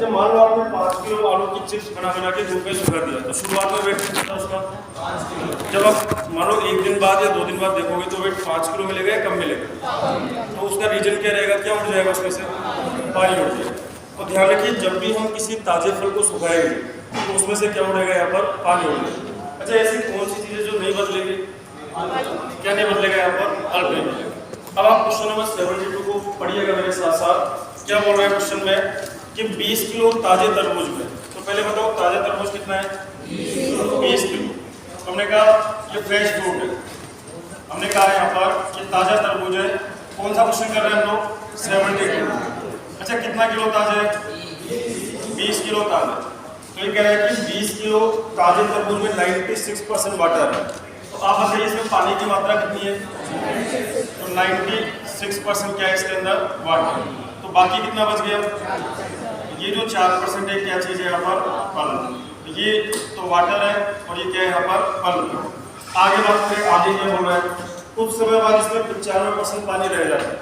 अच्छा मान लो आपने 5 किलो आलू की चिप्स बना बना के धूप में सुखा दिया, तो शुरुआत में वेट कितना था उसका 5 किलो। जब आप मान लो 1 दिन बाद या 2 दिन बाद देखोगे तो वेट 5 किलो मिलेगा या कम मिलेगा, तो उसका रीजन क्या रहेगा, क्या उठ जाएगा उसमें से, पानी उठ जाएगा। तो ध्यान रखिए जब भी हम किसी ताजे फल को सुखाएंगे तो उसमें से क्या उड़ेगा, यहाँ पर पानी उड़ेगा। अच्छा ऐसी कौन सी चीज़ें जो नहीं बदलेगी, क्या नहीं बदलेगा, यहाँ पर पल्प नहीं बदलेगा। अब आप क्वेश्चन नंबर 72 को पढ़िएगा मेरे साथ साथ। क्या बोल रहे हैं क्वेश्चन में कि 20 किलो ताजे तरबूज में, तो पहले बताओ ताजा तरबूज कितना है, 20 किलो। हमने कहा ये फ्रेश फ्रूट है, हमने कहा यहाँ पर कि ताजा तरबूज है। कौन सा क्वेश्चन कर रहे हैं हम लोग, 72। अच्छा कितना किलो ताजा है, 20 किलो ताजा। तो ये कह रहा है कि 20 किलो ताजे तरबूज में 96% वाटर है। तो आप बताइए इसमें पानी की मात्रा कितनी है, तो 96% क्या है इसके अंदर, वाटर। तो बाकी कितना बच गया, ये जो 4% है क्या चीज़ है यहाँ पर, पल्प। ये तो वाटर है और ये क्या है यहाँ पर, पल्प। आगे बात करें, आगे क्या बोल रहा है, कुछ समय बाद इसमें 95% पानी रह जाता है।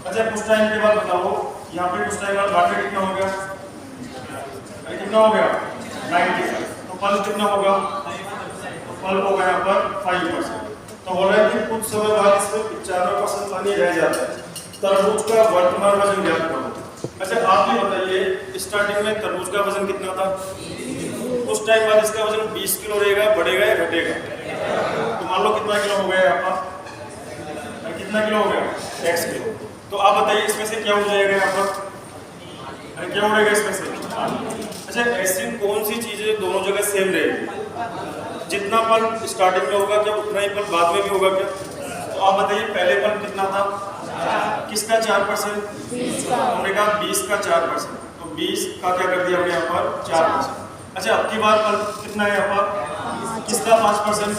अच्छा कुछ टाइम के बाद बताओ यहाँ पे कुछ टाइम बाद वाटर कितना हो गया, कितना हो गया 95। तो पल्प कितना होगा, तो पल्प होगा यहाँ पर 5%। तो बोल रहा है कि कुछ समय बाद इसमें 95% पानी रह जाता है। तरबूज का वर्तमान वजन ज्ञात करो। अच्छा आप ये बताइए स्टार्टिंग में तरबूज का वजन कितना था, उस टाइम बाद इसका वजन 20 किलो रहेगा, बढ़ेगा या घटेगा, तो मान लो कितना किलो हो गया यहाँ पर, कितना किलो हो गया, x किलो। तो आप बताइए इसमें से क्या हो जाएगा यहाँ पर, क्या उड़ेगा इसमें से। अच्छा ऐसी कौन सी चीजें दोनों जगह सेम रहेगी, जितना पल्प स्टार्टिंग में होगा क्या उतना ही पल्प बाद में भी होगा क्या। तो आप बताइए पहले पल्प कितना था, किसका 4%, हमने कहा 20 का 4%, तो 20 का क्या कर दिया हमने यहाँ पर 4%। अच्छा अब की बार पल्प कितना है यहाँ पर, किसका 5%,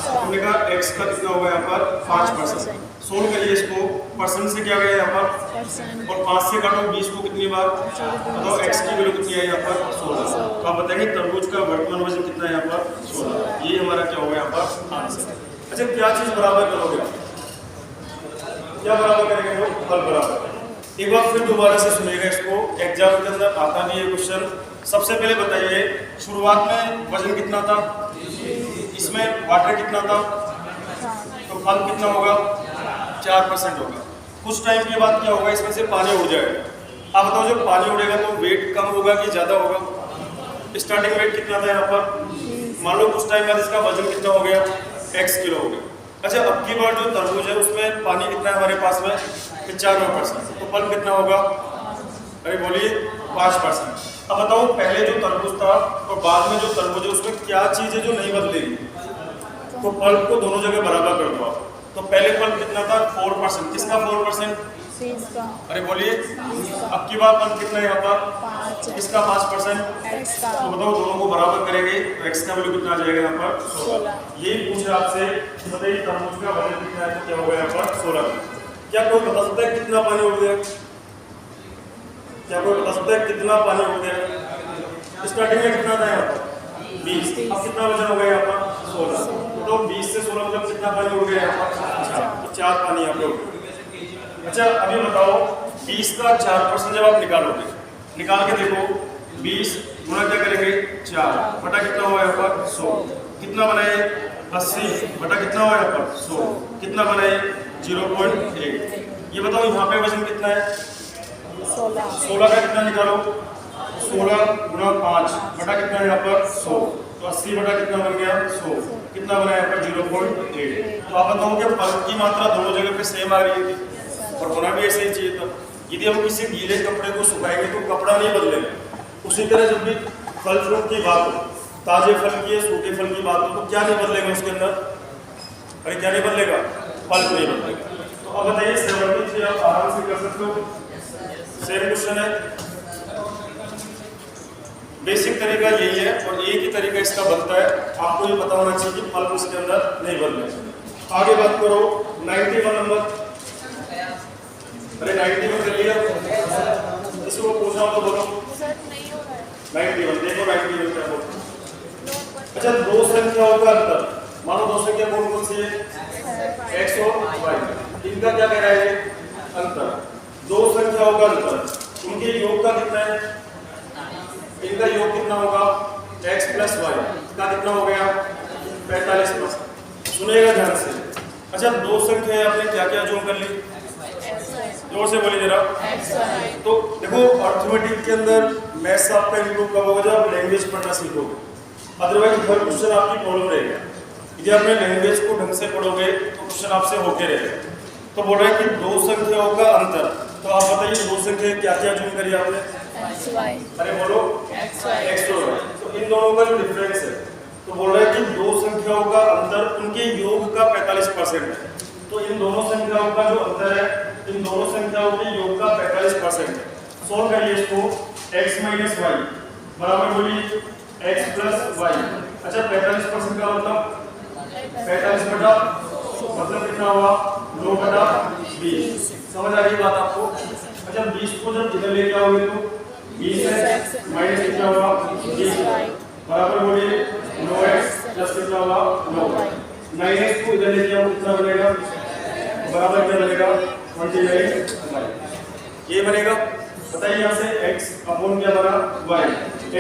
हमने कहा x का कितना होगा यहाँ पर 5%। सोल्व करिए इसको, परसेंट से क्या गया यहाँ पर, और 5 से काटो 20 को कितनी बार, तो x की वैल्यू कितनी है यहाँ पर 16। तो आप बताएंगे तरबूज का वर्तमान वजन कितना है यहाँ पर 16। ये हमारा क्या होगा यहाँ पर आंसर। अच्छा क्या चीज बराबर करोगे, क्या बराबर करेंगे लोग, फल बराबर। एक बार फिर दोबारा से सुनिएगा इसको, एग्जाम के अंदर आता नहीं है क्वेश्चन। सबसे पहले बताइए शुरुआत में वजन कितना था, इसमें वाटर कितना था, तो फल कितना होगा 4% होगा। कुछ टाइम के बाद क्या होगा, इसमें से पानी उड़ जाएगा। अब बताओ जब पानी उड़ेगा तो वेट कम होगा कि ज्यादा होगा, स्टार्टिंग वेट कितना था यहाँ पर, मान लो कुछ टाइम बाद इसका वजन कितना हो गया, x किलो हो गया। अच्छा अब की बार जो तरबूज है उसमें पानी कितना है हमारे पास में, 95%, तो पल्प कितना होगा, अरे बोलिए 5%। अब बताओ पहले जो तरबूज था और बाद में जो तरबूज है उसमें क्या चीज है जो नहीं बदलेगी, तो पल्प को दोनों जगह बराबर कर दो आप। तो पहले पल्प कितना था 4%, किसका 4%, अरे बोलिए अब की बार पल्प कितना है यहाँ पर, किसका 5%, तो बताओ दोनों को बराबर करेंगे तो x का वैल्यू कितना आ जाएगा यहाँ पर 16। यही पूछा आपसे, बताइए तरबूज का वजन कितना है, तो क्या होगा यहाँ पर 16। क्या कोई बता सकता है कितना पानी उड़ गया, क्या कोई बता सकता है कितना पानी उड़ गया, स्टार्टिंग में कितना था यहाँ पर 20, अब कितना वजन हो गया यहाँ पर 16। तो 20 से 16 मतलब कितना पानी उड़ गया यहाँ पर, तो 4 पानी यहाँ पे उड़ गया। अच्छा अभी बताओ 20 का 4% जब आप निकालोगे, निकाल के देखो 20 गुणा क्या करेंगे 4 बटा कितना हुआ यहाँ पर 100, कितना बनाए 80 बटा कितना हुआ यहाँ पर 100, कितना बनाए 0.8। ये बताओ यहाँ पे वजन कितना है 16 का कितना निकालो, 16 गुणा 5 बटा कितना है यहाँ पर 100, तो 80 बटा कितना बन गया 100, कितना बना यहाँ पर 0.8। तो आप बताओ कि पल्प की मात्रा दोनों जगह पे सेम आ रही है और होना भी ऐसे ही चाहिए था। यदि हम किसी गीले कपड़े को सुखाएंगे तो कपड़ा नहीं बदलेगा। उसी तरह जब भी फल फ्रूट की बात हो, ताजे फल की या सूखे फल की बात हो, तो क्या नहीं बदलेगा उसके अंदर, अरे क्या नहीं बदलेगा, पल्प नहीं बदलेगा। तो अब बताइए 73 आप आराम से कर सकते हो, सेम क्वेश्चन है, बेसिक तरीका यही है और एक ही तरीका इसका बनता है। आपको ये पता होना चाहिए कि पल्प उसके अंदर नहीं बदलेगा। आगे बात करो 91 नंबर, अरे 91 कर लिया, इसको पूछा तो बोलो 91, देखो 91 क्या बोलते। अच्छा दो संख्याओं का अंतर, मानो दो संख्या कौन कौन सी है, x और y, इनका क्या कह रहा है अंतर। दो संख्याओं का अंतर, उनके योग का कितना है इनका योग कितना होगा x प्लस वाई का कितना हो गया 45%। सुनेगा ध्यान से। अच्छा दो संख्या आपने क्या क्या जोड़ कर ली, जोर से बोलिए जरा। तो देखो अर्थमेटिक के अंदर मैथ्स आपका इम्प्रूव कब होगा जब आप लैंग्वेज पढ़ना सीखोगे, अदरवाइज हर क्वेश्चन आपकी प्रॉब्लम रहेगा। यदि आपने लैंग्वेज को ढंग से पढ़ोगे तो क्वेश्चन आपसे होके रहेगा। तो बोल रहे हैं कि दो संख्याओं का अंतर, तो आप बताइए दो संख्या क्या क्या जोड़ करिए आपने? अरे बोलो x और y। तो इन दोनों का जो डिफरेंस है, तो बोल रहे हैं कि दो संख्याओं का अंतर उनके योग का 45% है। तो इन दोनों संख्याओं का जो अंतर है, इन दोनों संख्याओं के योग का 45% है। सोल्व करिए इसको, x माइनस वाई बराबर बोलिए x प्लस वाई। अच्छा 45% का मतलब 45 बटा मतलब कितना हुआ 9 बटा 20। समझ आ रही बात आपको? अच्छा 20 को जब इधर लेके आओगे तो 20 है माइनस कितना हुआ 20 बराबर बोलिए 9x प्लस कितना हुआ 9। 9x को इधर लेके आओ कितना बनेगा बराबर क्या बनेगा 29 ये बनेगा। बताइए यहाँ से x अपॉन क्या बना y।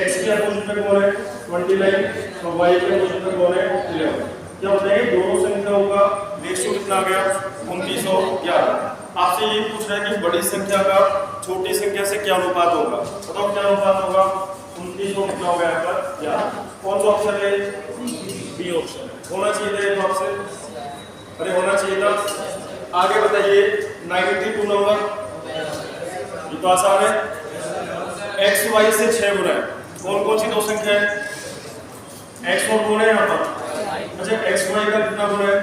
x के अपोजिट में कौन है 29 और y के अपोजिट में कौन है 11। क्या बताइए दोनों संख्याओं का रेशियो कितना आ गया 2911। आपसे ये पूछ रहा है कि बड़ी संख्या का छोटी संख्या से क्या अनुपात होगा, बताओ क्या अनुपात होगा 2900 कितना हो गया यहाँ पर 11। कौन सा ऑप्शन है बी ऑप्शन होना चाहिए था ये तो आपसे, अरे होना चाहिए था। आगे बताइए 92 नंबर, ये तो आसान है। x y से 6 गुना है, कौन कौन सी दो संख्या है x और कौन है यहाँ पर? अच्छा x y का कितना गुना है?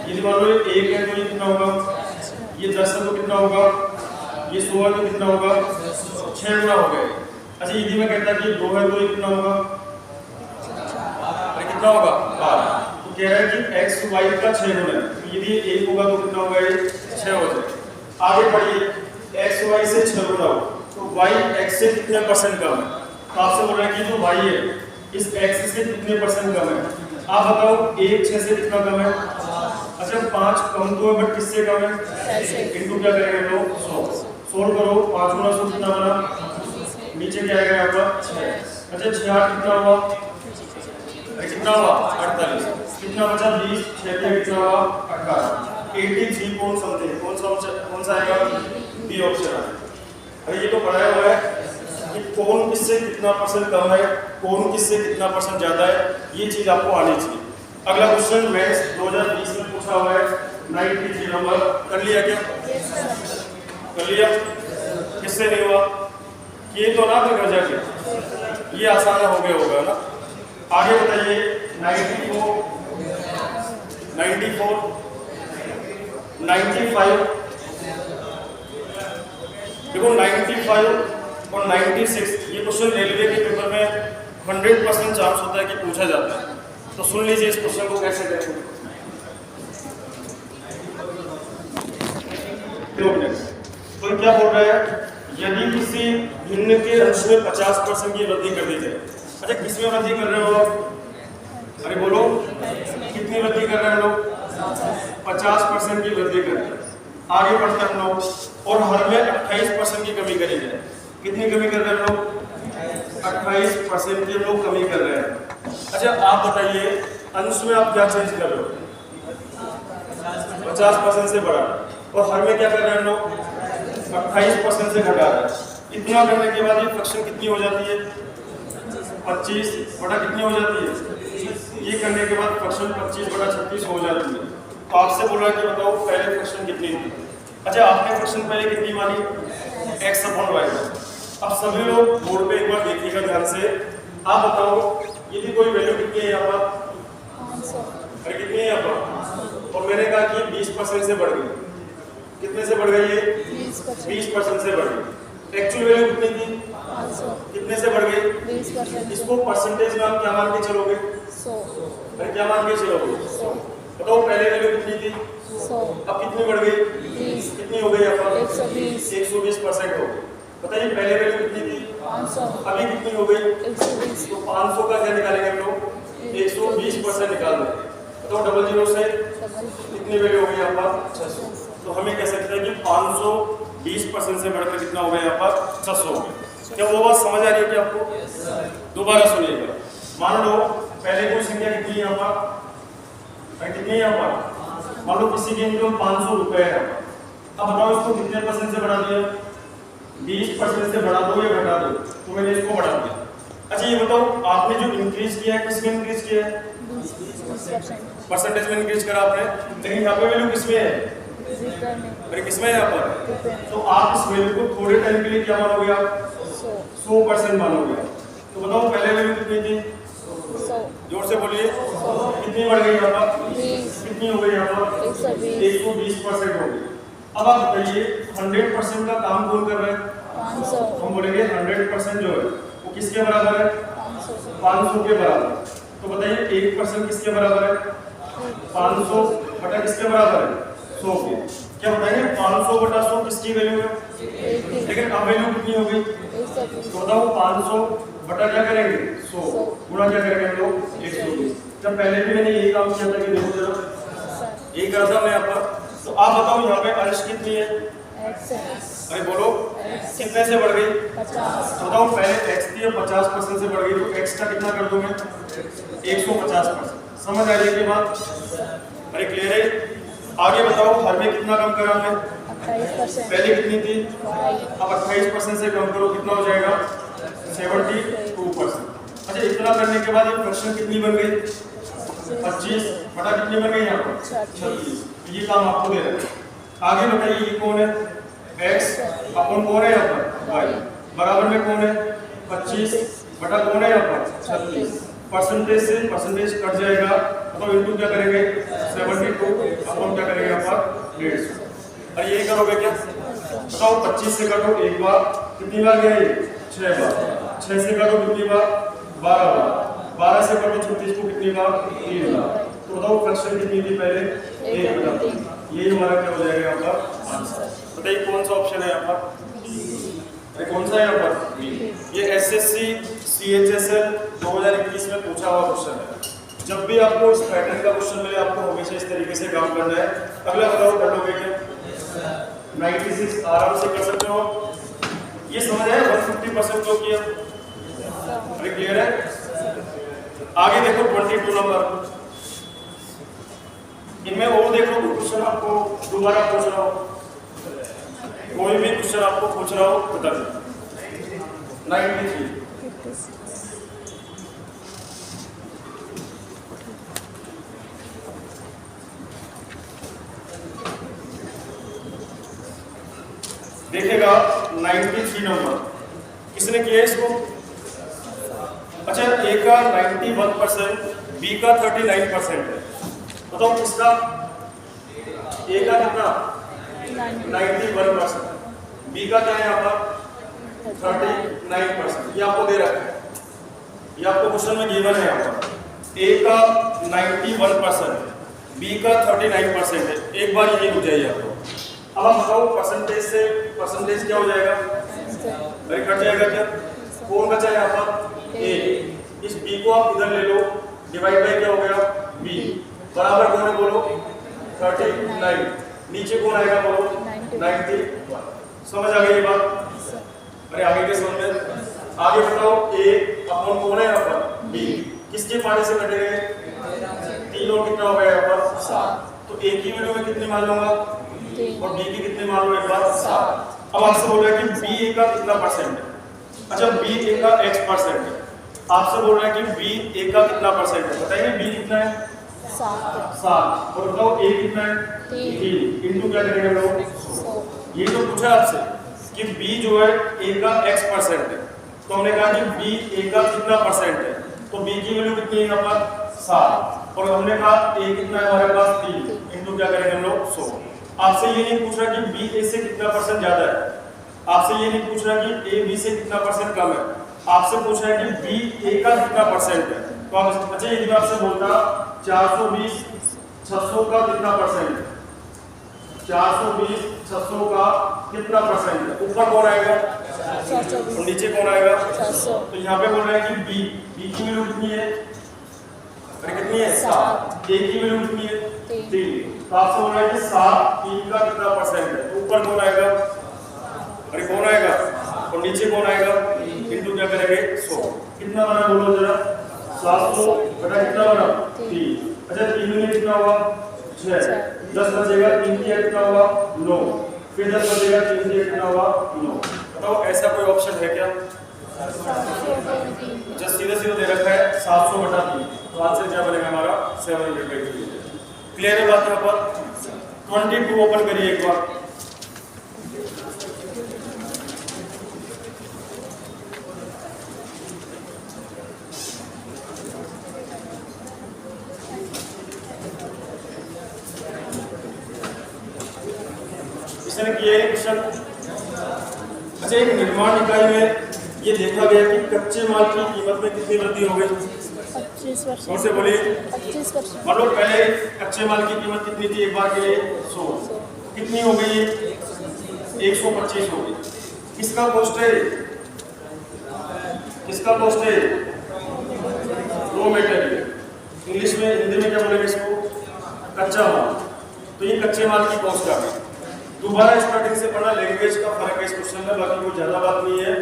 ये मान लो 1 है तो ये कितना होगा, ये 10 है तो कितना होगा, ये 16 तो कितना होगा 6 गुना हो गए। अच्छा यदि मैं कहता कि 2 है तो ये कितना होगा, अरे कितना होगा 12। तो कह रहा है कि x y का 6 गुना है, तो यदि 1 होगा तो कितना होगा ये 6 हो जाए। आगे बढ़िए x y से 6 गुना हो तो y x से कितने परसेंट कम है? तो आपसे बोल रहा है कि जो y है इस x से कितने परसेंट कम है? आप बताओ 1 6 से कितना कम है? अच्छा 5 कम तो है बट किससे कम है? इनटू क्या करेंगे हम लोग 100। सोल्व करो 5 गुना 100 कितना बना, नीचे क्या आएगा यहाँ पर 6। अच्छा 6 8 कितना हुआ, कितना हुआ 48। कितना बचा 20 6 कितना हुआ 18। 83 कौन समथिंग कौन सा आएगा बी ऑप्शन है। अरे ये तो पढ़ाया हुआ है कि कौन किससे कितना परसेंट कम है, कौन किससे कितना परसेंट ज्यादा है, ये चीज आपको आनी चाहिए। अगला क्वेश्चन मैथ्स 2020 में पूछा हुआ है 93 नंबर, कर लिया क्या? कर लिया? किससे नहीं हुआ? ये तो ना फिर घर जाके ये आसान हो गया होगा ना। आगे बताइए 94 95 देखो 95 और 96 ये क्वेश्चन रेलवे के पेपर में 100% चांस होता है कि पूछा जाता है। तो सुन लीजिए इस क्वेश्चन को कैसे करेंगे। तो क्या बोल रहा है, यदि किसी भिन्न के अंश में 50% की वृद्धि कर दी जाए। अच्छा किसमें वृद्धि कर रहे हो आप? अरे बोलो कितनी वृद्धि कर रहे हैं लोग? 50% की वृद्धि कर रहे हैं। आगे बढ़ते हम लोग और हर में 28% की कमी करेंगे। कितनी कमी कर रहे हैं लोग? 28% की लोग कमी कर रहे हैं। अच्छा आप बताइए अंश में आप क्या चेंज कर रहे हो? 50% से बढ़ा और हर में क्या कर रहे हैं लोग? 28% से घटा रहे हैं। इतना करने के बाद ये फ्रैक्शन कितनी हो जाती है? 25 बटा कितनी हो जाती है? ये करने के बाद फ्रैक्शन 25 बटा 36 हो जाती है। तो आपसे बोल रहा है कि बताओ पहले फ्रैक्शन कितनी थी? अच्छा आपने फ्रैक्शन पहले कितनी मानी? x upon y। अब सभी लोग बोर्ड पे एक बार देखिएगा ध्यान से। आप बताओ यदि कोई वैल्यू कितनी है यहाँ पर? 500। अरे कितनी है यहाँ पर? और मैंने कहा कि 20% से बढ़ गई। कितने से बढ़ गई है? 20% से बढ़ गई। एक्चुअल वैल्यू कितनी थी? 500। कितने से बढ़ गई? 20%। इसको परसेंटेज में आप क्या मान के चलोगे? 100। अरे क्या मान के चलोगे? 100। बताओ पहले वैल्यू कितनी थी? 100। अब कितनी बढ़ गई? 20। कितनी हो गई यहाँ पर? 120% हो गई। बताइए पहले वैल्यू कितनी थी? 500। अभी कितनी हो गई? 120। तो 500 का क्या निकालेंगे हम लोग? 120% निकाल देंगे। बताओ डबल जीरो से कितनी वैल्यू हो गई यहाँ पर? 600। तो हमें कह सकते हैं कि 520% से बढ़कर कितना हो गया यहाँ पर? 600 हो गया। क्या वो बात समझ आ रही है कि आपको? दोबारा सुनिएगा। मान लो पहले कोई संख्या कितनी है यहाँ पर, कितनी है यहाँ पर, मान लो किसी की इनकम 500 रुपए है। अब बताओ इसको कितने परसेंट से बढ़ा दिया? 20% से बढ़ा दो या घटा दो? तो मैंने इसको बढ़ा दिया। अच्छा ये बताओ आपने जो इंक्रीज किया है किसमें इंक्रीज किया है? परसेंटेज में इंक्रीज करा आपने, लेकिन यहाँ पे वैल्यू किसमें है? अरे किसमें है यहाँ पर? तो आप इस वैल्यू को थोड़े टाइम के लिए क्या मानोगे आप? 100% मानोगे। तो बताओ पहले वैल्यू कितनी थी? जोर से बोलिए। कितनी बढ़ गई यहाँ पर? कितनी हो गई यहाँ पर? 120% हो गई। अब आप बताइए 100% का काम कौन कर रहा है? 500। हम बोलेंगे 100% जो है वो किसके बराबर है? 500 के बराबर। तो बताइए 1% किसके बराबर है? 500 बटा किसके बराबर है? 100 के। क्या बताएंगे 500 बटा 100 किसकी वैल्यू है? लेकिन अब वैल्यू कितनी हो गई? तो बताओ 500 बटा क्या करेंगे? 100 गुणा क्या करेंगे हम लोग? 120। जब पहले भी मैंने यही काम किया था कि देखो जरा यही करा था मैं यहाँ पर। तो आप बताओ यहाँ पे अर्श कितनी है? अरे बोलो कितने से बढ़ गई? 50। तो बताओ पहले x थी 50% से बढ़ गई, तो x का कितना कर दूंगा? 150%। समझ आ रही है कि बात? अरे क्लियर है? आगे बताओ हर में कितना कम करा हमने? 28%। पहले कितनी थी? अब 28% से कम करो कितना हो जाएगा? 72%। अच्छा इतना करने के बाद ये फ्रैक्शन कितनी बन गई? 25 बटा कितनी बन गई यहाँ पर? 36। ये काम आपको दे रहे हैं। आगे बताइए ये कौन है? x अपन कौन है यहाँ पर? y बराबर में कौन है? 25 बटा कौन है यहाँ पर? 36। परसेंटेज से परसेंटेज कट जाएगा तो इनटू क्या करेंगे? 72 अपन क्या करेंगे यहाँ पर? 150। अरे ये करोगे क्या? बताओ 25 से कटो एक बार, कितनी बार गया ये? 6 बार। 6 से कटो कितनी बार? 12 बार। 12 से कटो 36 को कितनी बार? 3 बार। तो बताओ फ्रैक्शन कितनी थी पहले? 1 ये हमारा क्या हो जाएगा यहाँ पर? आंसर। बताइए कौन सा ऑप्शन है यहाँ पर? अरे कौन सा है यहाँ पर? ये एसएससी सीएचएसएल 2021 में पूछा हुआ क्वेश्चन है। जब भी आपको इस पैटर्न का क्वेश्चन मिले आपको हमेशा इस तरीके से काम करना है। अगला बताओ कर लोगे क्या? 96 आराम से कर सकते हो। ये समझ आया 150% जो किया? अरे क्लियर है? आगे देखो 22 नंबर, इनमें और देखो कोई क्वेश्चन आपको दोबारा पूछ रहा हो, कोई भी क्वेश्चन आपको पूछ रहा हो बता दीजिए। 93 देखेगा 93 नंबर किसने किया इसको? अच्छा ए का 91%, बी का 39% है। बताओ किसका? ए का कितना? 91%, बी का क्या है यहाँ पर? 39%। ये आपको दे रखा है, ये आपको क्वेश्चन में गिवन है यहाँ पर। ए का 91%, बी का 39% है। एक बार ये हो जाएगी आपको। अब आप बताओ परसेंटेज से परसेंटेज क्या हो जाएगा? अरे कट जाएगा क्या? कौन बचा है यहाँ पर? ए। इस बी को आप इधर ले लो, डिवाइड बाय क्या हो गया? बी बराबर कौन है बोलो? 39। नीचे कौन आएगा बोलो? 91। समझ आ गई ये बात? अरे आगे के समझ में? आगे बताओ ए अपन कौन है यहाँ पर? बी। किसके पाने से कटे गए? 3 और कितना हो गया यहाँ पर? 7। तो ए की वैल्यू में कितनी मान लूंगा और बी की कितनी मान लो एक बार? 7। अब आपसे बोल रहा है कि बी ए का कितना परसेंट है? अच्छा बी ए का x% है। आपसे बोल रहा है कि बी ए का कितना परसेंट है? बताइए बी कितना है? 7। और बताओ ए कितना है? 3। इनटू क्या करेंगे हम लोग? ये तो पूछा आपसे कि बी जो है ए का x% है, तो हमने कहा कि बी ए का कितना परसेंट है, तो बी की वैल्यू कितनी है यहाँ पर? 7। और हमने कहा ए कितना है हमारे पास? 3। इनटू क्या करेंगे हम लोग? 100। आपसे ये नहीं पूछ रहा कि बी ए से कितना परसेंट ज्यादा है, आपसे ये नहीं पूछ रहा कि ए बी से कितना परसेंट कम है, आपसे पूछ रहा है कि बी ए का कितना परसेंट है। तो आप अच्छा यदि मैं आपसे बोलता 420 600 का कितना परसेंट है? 420 600 का कितना परसेंट है? ऊपर कौन आएगा और नीचे कौन आएगा? 600। तो यहाँ पे बोल रहा है कि बी की वैल्यू कितनी है? अरे कितनी है? 7। ए की वैल्यू कितनी है? 3। तो आपसे बोल रहा है कि 7 3 का कितना परसेंट है? ऊपर कौन आएगा? अरे कौन आएगा और नीचे कौन आएगा? जाएंगे 100। कितना बना बोलो जरा, 700 बटा कितना बना 3। अच्छा 3 में कितना हुआ 6, 10 बचेगा 3 दिया कितना हुआ 9, फिर 10 बचेगा 3 दिया कितना हुआ 9। बताओ ऐसा कोई ऑप्शन है क्या? अच्छा सीधे सीधे दे रखा है 700 बटा 3, तो आंसर क्या बनेगा हमारा 780। क्लियर है बात? यहाँ पर 22 ओपन करिए एक बार। इसने किया है क्वेश्चन। अच्छा एक निर्माण इकाई में ये देखा गया कि कच्चे माल की कीमत में कितनी वृद्धि हो गई? 25%। और से बोलिए 25%। मतलब पहले कच्चे माल की कीमत कितनी थी एक बार के लिए 100, कितनी हो गई 125 हो गई। किसका कॉस्ट है? किसका कॉस्ट है? Raw material. इंग्लिश में हिंदी में क्या बोलेंगे इसको? कच्चा माल। तो ये कच्चे माल की कॉस्ट आ गई। दोबारा स्टार्टिंग से पढ़ना, लैंग्वेज का फर्क है इस क्वेश्चन में, बाकी कोई ज्यादा बात नहीं है।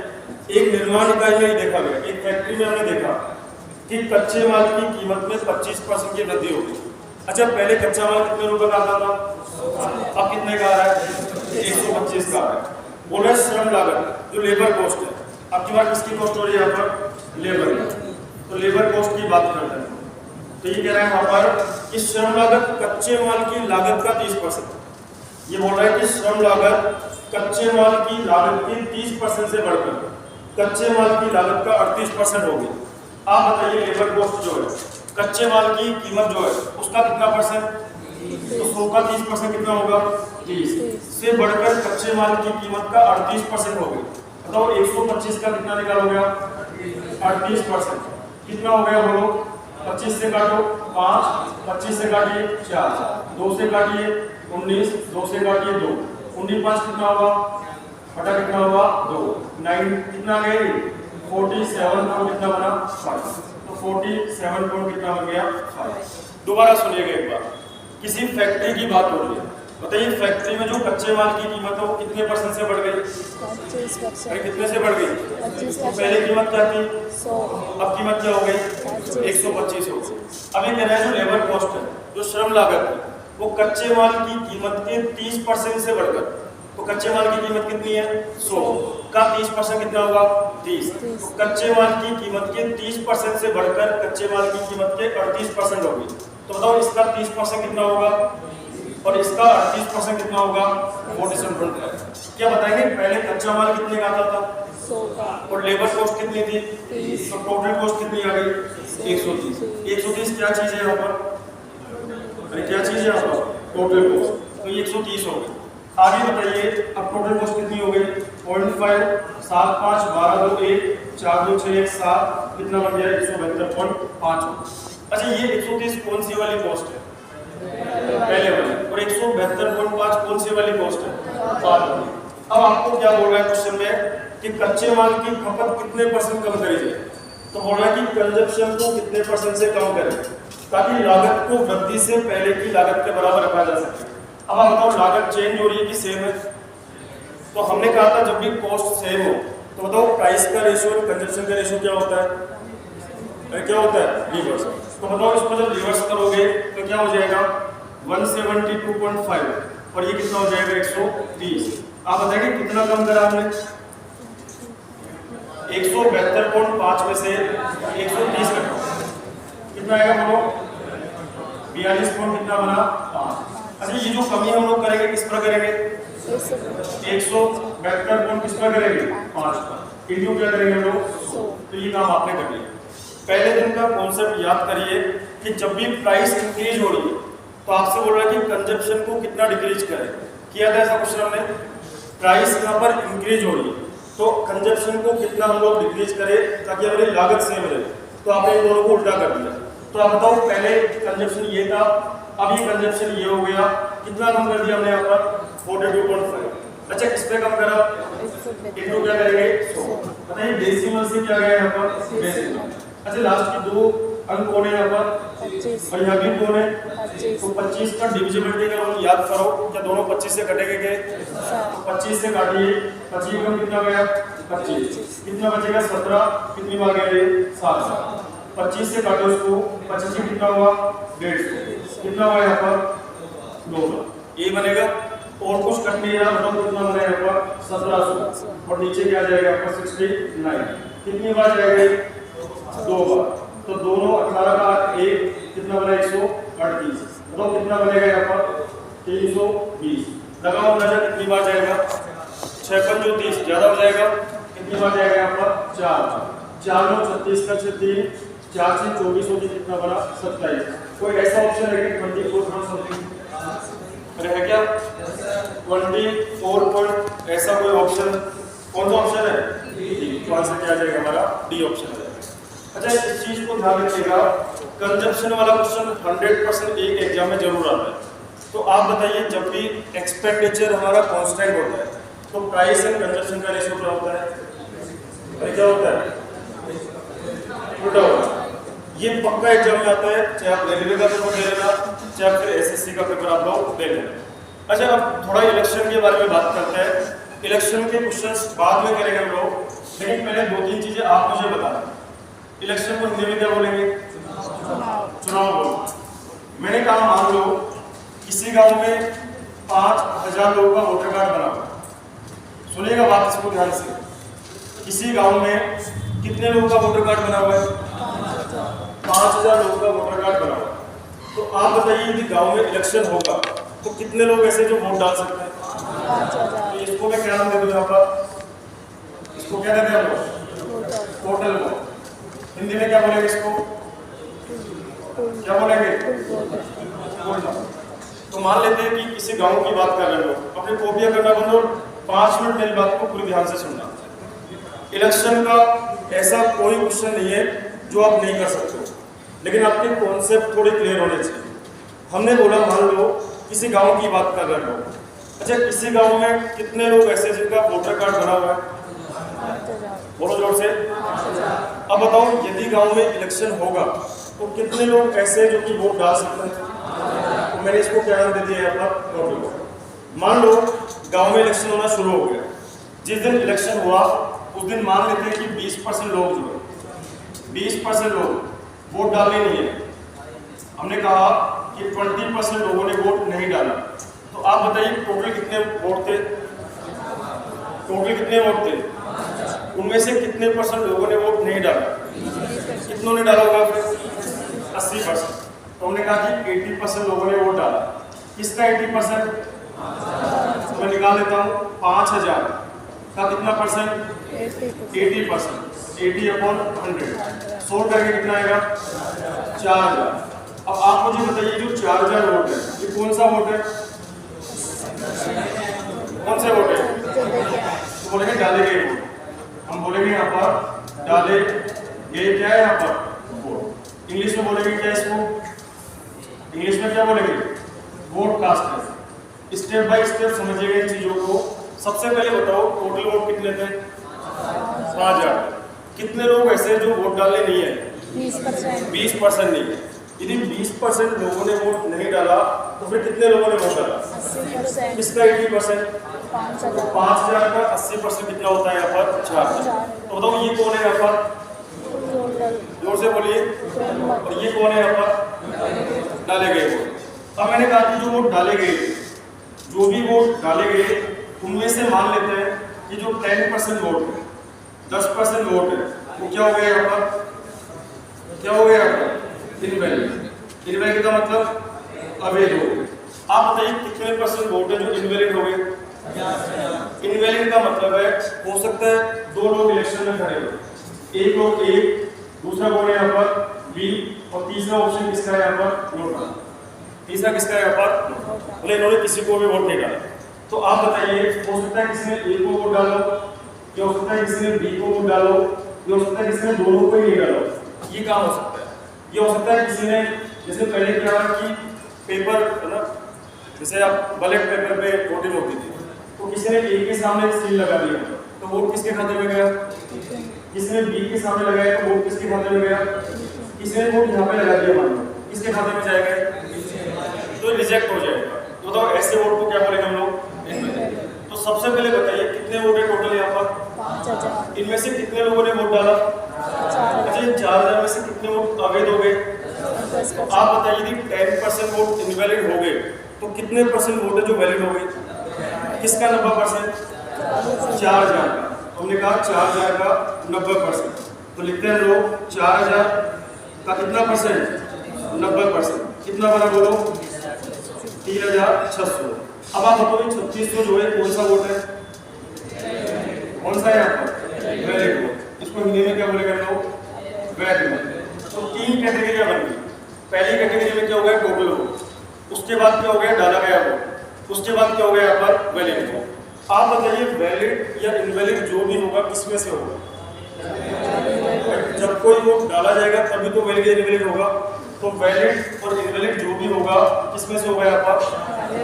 एक निर्माण इकाई में ही देखा गया, एक फैक्ट्री में हमने देखा कि कच्चे माल की कीमत में 25% की वृद्धि होगी। अच्छा पहले कच्चा माल कितने रुपए का आता था, अब कितने का आ रहा है? 125 का आ रहा है। बोल रहे श्रम लागत जो लेबर कॉस्ट है, अब की बार किसकी कॉस्ट हो रही है यहाँ पर? लेबर की। तो लेबर कॉस्ट की बात करते हैं, तो ये कह रहा है यहाँ पर कि श्रम लागत कच्चे माल की लागत का 30%। ये बोल रहा है कि श्रम लागत कच्चे माल की लागत के 30% से बढ़कर कच्चे माल की लागत का 38% होगी। आप बताइए लेबर कॉस्ट जो है, कच्चे माल की कीमत जो है उसका कितना परसेंट? तो 100 का 30% कितना होगा? 30 से बढ़कर कच्चे माल की कीमत का 38% होगी। बताओ 125 का कितना निकालोगे आप? 38%। कितना हो गया बोलो? 25 से काटो 5, 25 से काटिए 4, 2 से काटिए 19, 2 से काटिए 2, 19 5 कितना हुआ? बटा कितना हुआ 2, 9 कितना गए 47 को कितना बना 5, तो 47 को कितना बन गया 5। दोबारा सुनिएगा एक बार, किसी फैक्ट्री की बात हो रही है, बताइए फैक्ट्री में जो कच्चे माल की कीमत है वो कितने परसेंट से बढ़ गई? 25%। अरे कितने से बढ़ गई? 25%। पहले कीमत क्या थी? 100। अब कीमत क्या हो गई? 125 हो गई। अब ये कह रहा है जो लेबर कॉस्ट है, जो श्रम लागत है, वो कच्चे माल की कीमत के 30% से बढ़कर, तो कच्चे माल की कीमत कितनी है 100 का 30% कितना होगा 30। तो कच्चे माल की कीमत के 30% से बढ़कर कच्चे माल की कीमत के 38% होगी। तो बताओ इसका 30% कितना होगा और इसका 38% कितना होगा? 47.5। क्या बताएंगे पहले कच्चा माल कितने का आता था 100 का और लेबर कॉस्ट कितनी थी? 30। तो टोटल कॉस्ट कितनी आ गई? 130। 130 क्या चीज है यहाँ पर? अरे क्या चीज है यहाँ पर? Total cost. तो 130 हो गई। आगे बताइए अब टोटल कॉस्ट कितनी हो गई? 0.5, 7, 5, 12, 2, 1, 4, 2, 6, 1, 7 कितना बन गया? 172.5। अच्छा ये 130 कौन सी वाली कॉस्ट है? पहले वाली। और 172.5 कौन सी वाली कॉस्ट है? बाद वाली। अब आपको क्या बोल रहा है क्वेश्चन में कि कच्चे माल की खपत कितने परसेंट कम करी जाए? तो बोल रहा है कि कंजप्शन को कितने परसेंट से कम करें ताकि लागत को वृद्धि से पहले की लागत के बराबर रखा जा सके। अब आप बताओ लागत चेंज हो रही है कि सेम है? तो हमने कहा था जब भी कॉस्ट सेम हो तो बताओ प्राइस का रेशियो और कंजप्शन का रेशियो क्या होता है? क्या होता है? रिवर्स। तो बताओ इसको जब रिवर्स करोगे तो क्या हो जाएगा? 172.5 और ये कितना हो जाएगा? 130। आप बताएंगे कितना कम करा हमने? 172.5 में से 130 कटा, कितना आएगा बोलो? 42 पॉइंट कितना बना? 5। अच्छा ये जो कमी हम लोग करेंगे किस पर करेंगे? 172 किस पर करेंगे? 5 पर। इंटू क्या करेंगे हम लोग? तो ये काम आपने कर लिया। पहले दिन का कॉन्सेप्ट याद करिए कि जब भी प्राइस इंक्रीज हो रही है तो आपसे बोल रहा है कि कंजप्शन को कितना डिक्रीज करें। किया था ऐसा क्वेश्चन हमने? प्राइस यहाँ पर इंक्रीज हो रही है तो कंजप्शन को कितना हम लोग डिक्रीज करें ताकि हमारी लागत सेम रहे। तो आपने इन दोनों को उल्टा कर दिया। तो आप बताओ पहले कंजप्शन ये था, अब ये कंजप्शन ये हो गया, कितना कम कर दिया हमने यहाँ पर? 42.5। अच्छा किस पे कम करा? इंटू क्या करेंगे? 100। बताइए डेसिमल से क्या गया यहाँ पर? डेसिमल। अच्छा लास्ट की 2 अंक कौन है यहाँ पर? 25 और यहाँ भी कौन है? 25। तो 25 का डिविजिबिलिटी का रूल याद करो, क्या दोनों 25 से कटेंगे? 25 से काटिए, 25 का कितना गया? 25 कितना बचेगा 17 कितनी बार गया ये 7 25 से काटो इसको 25 से कितना हुआ 150 कितना हुआ यहाँ पर 2 ये बनेगा और कुछ कट नहीं रहा मतलब कितना बनेगा यहाँ पर 1700 और नीचे क्या जाएगा यहाँ पर 69 कितनी बार जाएगा 2 बार तो दोनों 18 का 1 कितना बना 138 मतलब कितना बनेगा यहाँ पर 320 लगाओ नजर कितनी बार जाएगा 6 5 30 ज्यादा हो जाएगा कितनी बार जाएगा यहाँ पर 4 9 36 का 3 4 से 24 होगी कितना बना 27 कोई ऐसा ऑप्शन है कि 24 का समथिंग अरे है क्या 24 पॉइंट ऐसा कोई ऑप्शन कौन सा ऑप्शन है तो आंसर क्या आ जाएगा हमारा डी ऑप्शन आ जाएगा। अच्छा इस चीज को ध्यान रखिएगा कंजप्शन वाला क्वेश्चन 100% एक एग्जाम में जरूर आता है तो आप बताइए जब भी एक्सपेंडिचर हमारा कांस्टेंट होता है तो प्राइस एंड कंजप्शन का रेशियो क्या होता है अरे क्या होता है उल्टा होता है ये पक्का एग्जाम में आता है चाहे आप रेलवे का पेपर दे लेना चाहे फिर एसएससी का पेपर आप लोग दे लेना। अच्छा अब थोड़ा इलेक्शन के बारे में बात करते हैं इलेक्शन के क्वेश्चंस बाद में करेंगे हम लोग लेकिन पहले 2-3 चीजें आप मुझे बता दें इलेक्शन को हिंदी में क्या बोलेंगे चुनाव बोलो मैंने कहा मान लो किसी गांव में 5000 लोगों का वोटर कार्ड बना हुआ सुनिएगा बात इसको ध्यान से किसी गांव में कितने लोगों का वोटर कार्ड बना हुआ है 5000 लोगों का वोटर कार्ड बना हुआ है तो आप बताइए यदि गांव में इलेक्शन होगा तो कितने लोग ऐसे जो वोट डाल सकते हैं तो इसको मैं क्या नाम दे दूं यहाँ पर इसको क्या देते हैं हम लोग टोटल वोट हिंदी में क्या बोलेंगे इसको क्या बोलेंगे तो मान लेते हैं कि किसी गांव की बात कर रहे हो अपने कॉपियां करना बंद और 5 मिनट मेरी बात को पूरी ध्यान से सुनना इलेक्शन का ऐसा कोई क्वेश्चन नहीं है जो आप नहीं कर सकते लेकिन आपके कॉन्सेप्ट थोड़े क्लियर होने चाहिए हमने बोला मान लो किसी गांव की बात कर रहे हो अच्छा किसी गांव में कितने लोग ऐसे जिनका वोटर कार्ड बना हुआ है बोलो जोर से अब बताओ यदि गांव में इलेक्शन होगा तो कितने लोग ऐसे जो कि वोट डाल सकते हैं तो मैंने इसको क्या नाम दे दिया यहाँ पर मान लो गांव में इलेक्शन होना शुरू हो गया जिस दिन इलेक्शन हुआ उस दिन मान लेते हैं कि 20% लोग जो है 20% लोग वोट डालने नहीं है हमने कहा कि 20% लोगों ने वोट नहीं डाला तो आप बताइए टोटल कितने वोट थे उनमें से कितने % लोगों ने वोट नहीं डाला कितनों ने डाला होगा फिर 80% तो हमने कहा कि 80% लोगों ने वोट डाला किसका 80% तो मैं निकाल लेता हूँ 5000 का कितना परसेंट 80% 80/100 100 करके कितना आएगा 4000 अब आप मुझे बताइए जो 4000 वोट है ये कौन सा वोट है कौन से वोट है तो बोलेंगे डाले गए वोट हम बोलेंगे यहाँ पर डाले गए क्या है यहाँ पर वोट इंग्लिश में बोलेंगे क्या इसको इंग्लिश में क्या बोलेंगे वोट कास्ट है स्टेप बाय स्टेप समझिएगा इन चीजों को सबसे पहले बताओ टोटल वोट कितने थे 5000 कितने लोग ऐसे जो वोट डालने नहीं है 20% नहीं है यदि 20% लोगों ने वोट नहीं डाला तो फिर कितने लोगों ने वोट डाला 80% किसका 80% 5000 का 80% कितना होता है यहाँ पर 4000 तो बताओ ये कौन है यहाँ पर जोर से बोलिए और ये कौन है यहाँ पर डाले गए वोट अब मैंने कहा कि जो वोट डाले गए जो भी वोट डाले गए उनमें से मान लेते हैं कि जो 10% वोट है 10% वोट है वो क्या हो गया यहाँ पर क्या हो गया यहाँ पर इनवैलिड का मतलब अवैध हो गए आप बताइए कितने % वोट है जो इनवैलिड हो गए इनवैलिड का मतलब है हो सकता है 2 लोग इलेक्शन में खड़े हो एक लोग A दूसरा कौन है यहाँ पर B और तीसरा ऑप्शन किसका है यहाँ पर नोट तीसरा किसका है यहाँ पर बोले इन्होंने किसी को भी वोट नहीं डाला तो आप बताइए हो सकता है किसी ने A को वोट डालो या हो सकता है किसी ने B को वोट डालो या हो सकता है किसी ने दोनों को ही नहीं डालो ये काम हो सकता है ये हो सकता है किसी ने जैसे पहले क्या है कि पेपर है ना जैसे आप बैलेट पेपर पे वोटिंग होती थी तो किसी ने A के सामने सील लगा दिया तो वोट किसके खाते में गया किसी ने B के सामने लगाया तो वोट किसके खाते में गया किसी ने वोट यहाँ पे लगा दिया मान लो किसके खाते में जाएगा तो रिजेक्ट हो जाएगा तो ऐसे वोट को क्या बोलेंगे हम लोग तो सबसे पहले बताइए कितने वोट है टोटल यहाँ पर 30,000 इनमें से कितने लोगों ने वोट डाला? 4,000 अच्छा, ये 4,000 में से कितने वोट अवैध हो गए? 10%। आप बताइए, यदि 10% वोट इनवैलिड हो गए तो कितने परसेंट वोट है जो वैलिड हो गए? किसका 90%? 4,000 का। हमने कहा 4,000 का 90%, तो लिखते हैं लोग 4,000 का कितना परसेंट? 90%। कितना बना बोलो? 3,600। अब आप बताओ 3600 जो है कौन सा वोट है? कौन सा है यहाँ पर? Valid vote. इसको हिंदी में क्या बोलेगा लोग? वैध वोट। तो 3 कैटेगरियां बन गई। पहली कैटेगरी में क्या हो गया? Total vote. उसके बाद क्या हो गया? डाला गया वोट। उसके बाद क्या हो गया यहाँ पर? Valid vote. आप बताइए, वैलिड या इनवैलिड जो भी होगा किसमें से होगा? जब कोई वोट डाला जाएगा तभी तो वैलिड या इनवैलिड होगा। तो वैलिड और इनवैलिड जो भी होगा किसमें से होगा? यहाँ पर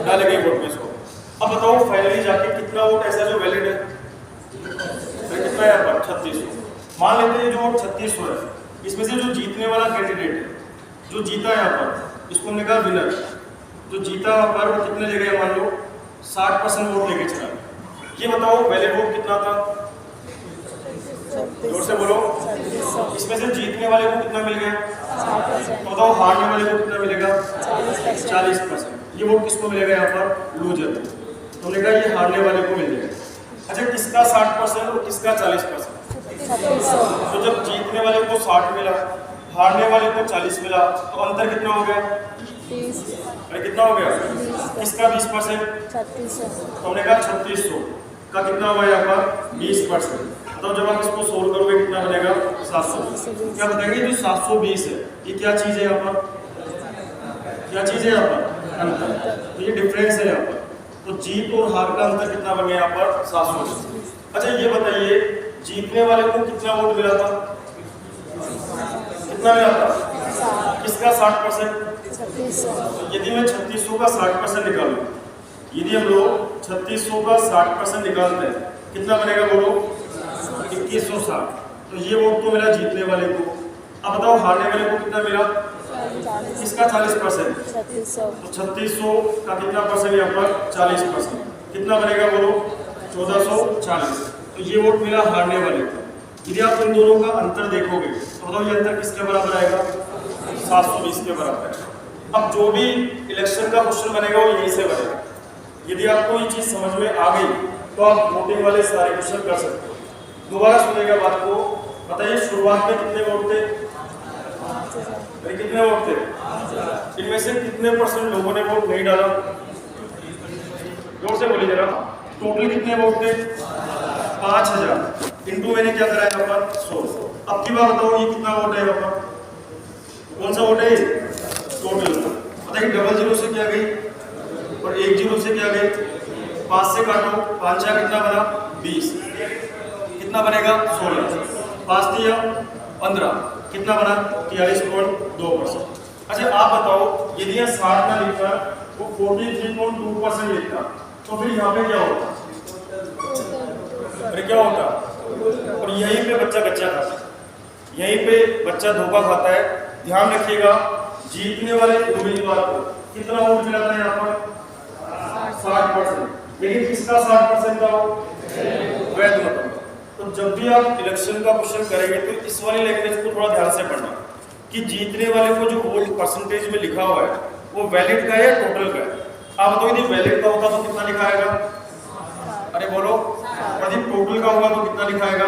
डाले गए वोट में से होगा। अब बताओ फाइनली जाके कितना वोट ऐसा जो वैलिड है? कितना है यहाँ पर? 3600। मान लेते हैं जो वोट 3600 है, इसमें से जो जीतने वाला कैंडिडेट है, जो जीता है यहाँ पर, इसको हमने कहा विनर। जो जीता वहाँ पर वो कितने ले गया? मान लो 60% वोट लेके चला। ये बताओ वैलिड वोट कितना था? जोर से बोलो। 3600 इसमें से जीतने वाले को कितना मिल गया? 60%। तो बताओ हारने वाले को कितना मिलेगा? 40%। 40%। ये वोट किसको मिलेगा यहाँ पर? लूजर। तो हमने कहा ये हारने वाले को मिल जाएगा। अच्छा, किसका 60% और किसका 40%? 3600 तो जब जीतने वाले को 60 मिला, हारने वाले को 40 मिला, तो अंतर कितना हो गया? 30 अरे कितना हो गया? किसका 20%? 3600 तो हमने कहा 3600 का कितना हुआ यहाँ पर? 20%। तो जब आप इसको सोल्व करोगे कितना बनेगा? 720। क्या बताएंगे? जो 720 है ये क्या चीज है यहाँ पर? क्या चीज है यहाँ पर? अंतर। तो ये डिफरेंस है यहाँ पर। तो जीत और हार का अंतर कितना बन गया यहाँ पर? 720। अच्छा, ये बताइए जीतने वाले को कितना वोट मिला था? कितना मिला था? किसका 60%? 3600 तो यदि मैं 3600 का 60% निकालूं, यदि हम लोग 3600 का 60% निकालते हैं, कितना बनेगा बोलो? 2160। तो ये वोट तो मिला जीतने वाले को। अब बताओ हारने वाले को कितना मिला? किसका 40%? 3600 तो 3600 का कितना परसेंट यहाँ पर? 40%। कितना बनेगा बोलो? 1440। तो ये वोट मिला हारने वाले को। यदि आप इन दोनों का अंतर देखोगे तो बताओ ये अंतर किसके बराबर आएगा? 720 के बराबर है। अब जो भी इलेक्शन का क्वेश्चन बनेगा वो यहीं से बनेगा। यदि आपको ये चीज समझ में आ गई तो आप वोटिंग वाले सारे क्वेश्चन कर सकते हो। दोबारा सुनेगा बात को। बताइए शुरुआत में कितने वोट थे? कितने वोट थे? इनमें से कितने परसेंट लोगों ने वोट नहीं डाला? जोर से बोलिए जरा। टोटल कितने वोट थे? 5000 इंटू मैंने क्या करा यहाँ पर? 100। अब की बात बताओ ये कितना वोट है यहाँ पर? कौन सा वोट है? टोटल। बताइए डबल जीरो से क्या गई और 1 जीरो से क्या गई? 5 से काटो, 5 कितना बना? 20। कितना बनेगा? 16। 5 दिया 15, कितना बना? 43.2%। अच्छा आप बताओ यदि यह 60 ना लिखता वो 43.2% लिखता तो फिर यहाँ पे क्या होता? अरे क्या होता? और यहीं पे बच्चा खाता है, यहीं पे बच्चा धोखा खाता है। ध्यान रखिएगा, जीतने वाले उम्मीदवार को कितना वोट मिला था यहाँ पर? 60%। लेकिन किसका 60% था? वैध मतों। तो जब भी आप इलेक्शन का क्वेश्चन करेंगे तो इस वाली लैंग्वेज को थोड़ा ध्यान से पढ़ना कि जीतने वाले को जो वोट परसेंटेज में लिखा हुआ है वो वैलिड का है या टोटल का है? आप बताओ यदि वैलिड का होता तो कितना लिखाएगा? अरे बोलो। और यदि टोटल का होगा तो कितना लिखाएगा?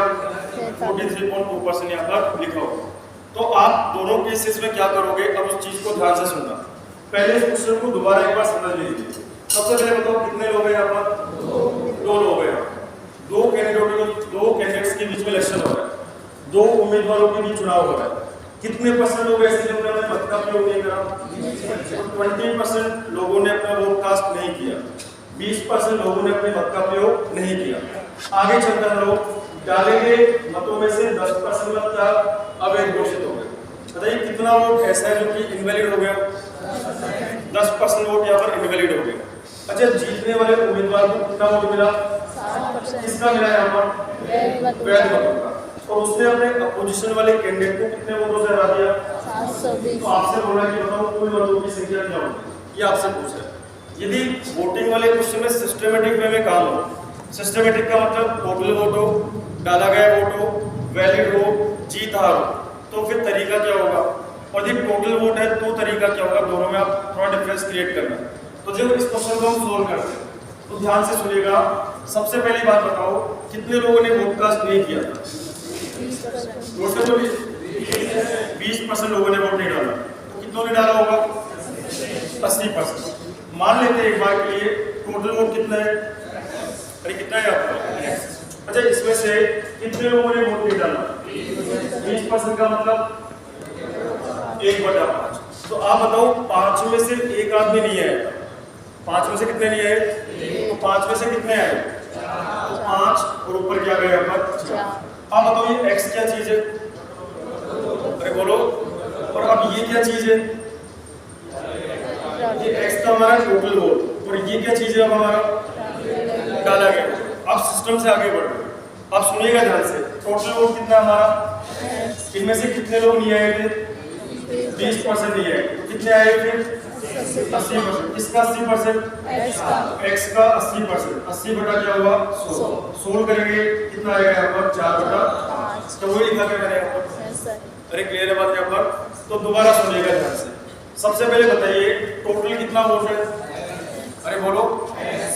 43.2% यहाँ पर लिखा होगा। तो आप दोनों केसेस में क्या करोगे? अब उस चीज को ध्यान से सुनना। पहले इस क्वेश्चन को दोबारा एक बार समझ लीजिए। सबसे पहले बताओ कितने लोग हैं यहाँ पर? 2 लोग हैं। दो कैंडिडेट्स के बीच में इलेक्शन हो रहा है, 2 उम्मीदवारों के बीच चुनाव हो रहा है। कितने परसेंट लोग ऐसे जिन्होंने मत का प्रयोग नहीं करा? 20% लोगों ने अपना वोट कास्ट नहीं किया, 20% लोगों ने अपने मत का प्रयोग नहीं किया। आगे चलकर हम लोग डाले गए मतों में से 10% मत का अवैध घोषित हो गए। बताइए कितना वोट ऐसा है जो कि इनवैलिड हो गया? 10% वोट यहाँ पर इनवैलिड हो गया। अच्छा जीतने वाले उम्मीदवार को कितना वोट मिला? 60%। किसका मिला यहाँ पर? वैध मतों का। और उसने अपने अपोजिशन वाले कैंडिडेट को कितने वोटों से हरा दिया? 720। तो आपसे बोला कि बताओ कुल मतों की संख्या क्या होगी, ये आपसे पूछा है। यदि वोटिंग वाले क्वेश्चन में सिस्टमेटिक वे में काम हो सिस्टमेटिक का मतलब टोटल वोट हो, डाला गया वोट हो, वैलिड हो, जीत हार हो। तो फिर तरीका क्या होगा, और ये टोटल वोट है तो तरीका क्या होगा, दोनों में आप थोड़ा डिफरेंस क्रिएट करना। तो जब इस क्वेश्चन को हम सोल्व करते हैं तो ध्यान से सुनिएगा। सबसे पहली बात बताओ, कितने लोगों ने वोट कास्ट नहीं किया था? 20% लोगों ने वोट नहीं डाला। तो कितनों ने डाला होगा? 80%। मान लेते हैं एक बार के लिए टोटल वोट कितना है? अरे कितना है आपका? अच्छा, इसमें से कितने लोगों ने वोट नहीं डाला? 20% का मतलब 1/5। तो आप बताओ 5 में से एक आदमी नहीं आया। 5 में से कितने नहीं आए? तो 5 में से कितने आए? 5 और ऊपर क्या गया पर? आप बताओ ये x क्या चीज है? अरे बोलो। और अब ये क्या चीज है? ये x का हमारा टोटल वोट, और ये क्या चीज है अब हमारा? डाला गया। अब सिस्टम से आगे बढ़ो। अब सुनिएगा ध्यान से, टोटल वोट कितना हमारा? इनमें से कितने लोग नहीं आए थे? 20% नहीं आए। तो कितने आए थे? 80%। किसका 80%? x का 80%। 80 बटा क्या हुआ? 100। सोल्व करेंगे कितना आएगा यहाँ पर? 4/5। तो वही लिखा गया मैंने यहाँ पर। अरे क्लियर है बात यहाँ पर? तो दोबारा सुनिएगा ध्यान से। सबसे पहले बताइए टोटल कितना वोट है? अरे बोलो।